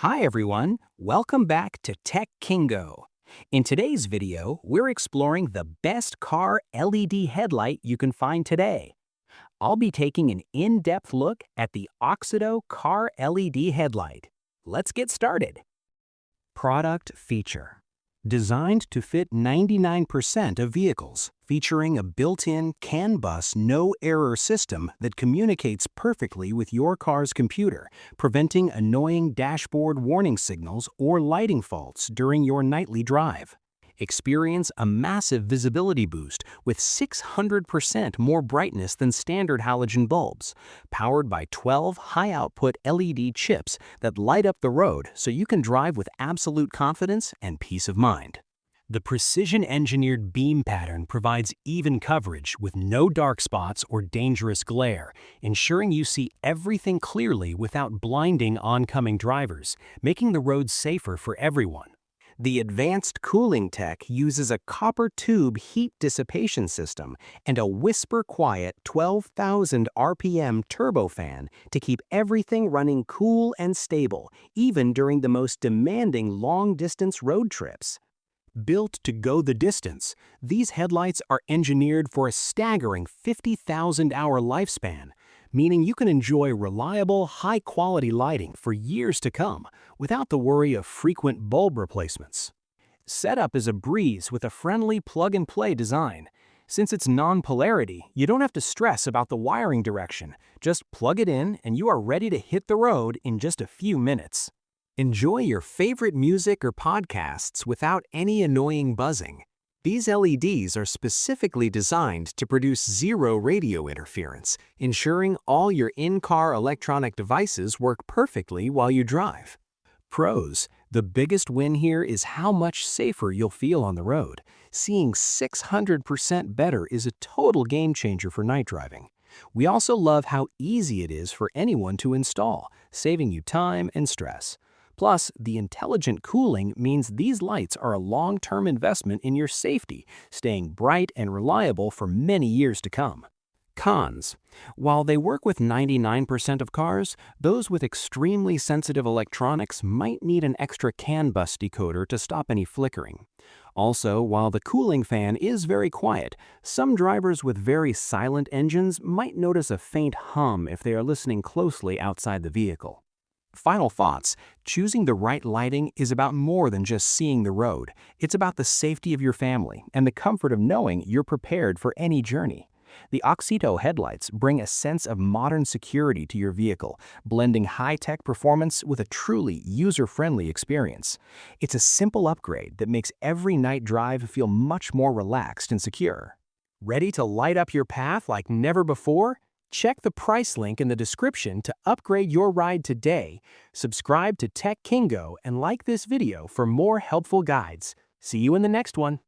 Hi everyone, welcome back to Tech Kingo. In today's video, we're exploring the best car LED headlight you can find today. I'll be taking an in-depth look at the Oxido Car LED Headlight. Let's get started. Product feature. Designed to fit 99% of vehicles, featuring a built-in CAN-bus no-error system that communicates perfectly with your car's computer, preventing annoying dashboard warning signals or lighting faults during your nightly drive. Experience a massive visibility boost with 600% more brightness than standard halogen bulbs, powered by 12 high-output LED chips that light up the road so you can drive with absolute confidence and peace of mind. The precision-engineered beam pattern provides even coverage with no dark spots or dangerous glare, ensuring you see everything clearly without blinding oncoming drivers, making the road safer for everyone. The advanced cooling tech uses a copper tube heat dissipation system and a whisper-quiet 12,000 RPM turbofan to keep everything running cool and stable, even during the most demanding long-distance road trips. Built to go the distance, these headlights are engineered for a staggering 50,000-hour lifespan, meaning you can enjoy reliable, high-quality lighting for years to come without the worry of frequent bulb replacements. Setup is a breeze with a friendly plug-and-play design. Since it's non-polarity, you don't have to stress about the wiring direction. Just plug it in and you are ready to hit the road in just a few minutes. Enjoy your favorite music or podcasts without any annoying buzzing. These LEDs are specifically designed to produce zero radio interference, ensuring all your in-car electronic devices work perfectly while you drive. Pros: the biggest win here is how much safer you'll feel on the road. Seeing 600% better is a total game changer for night driving. We also love how easy it is for anyone to install, saving you time and stress. Plus, the intelligent cooling means these lights are a long-term investment in your safety, staying bright and reliable for many years to come. Cons: while they work with 99% of cars, those with extremely sensitive electronics might need an extra CAN-bus decoder to stop any flickering. Also, while the cooling fan is very quiet, some drivers with very silent engines might notice a faint hum if they are listening closely outside the vehicle. Final thoughts: choosing the right lighting is about more than just seeing the road. It's about the safety of your family and the comfort of knowing you're prepared for any journey. The Oxido headlights bring a sense of modern security to your vehicle, blending high-tech performance with a truly user-friendly experience. It's a simple upgrade that makes every night drive feel much more relaxed and secure. Ready to light up your path like never before? Check the price link in the description to upgrade your ride today. Subscribe to Tech Kingo and like this video for more helpful guides. See you in the next one.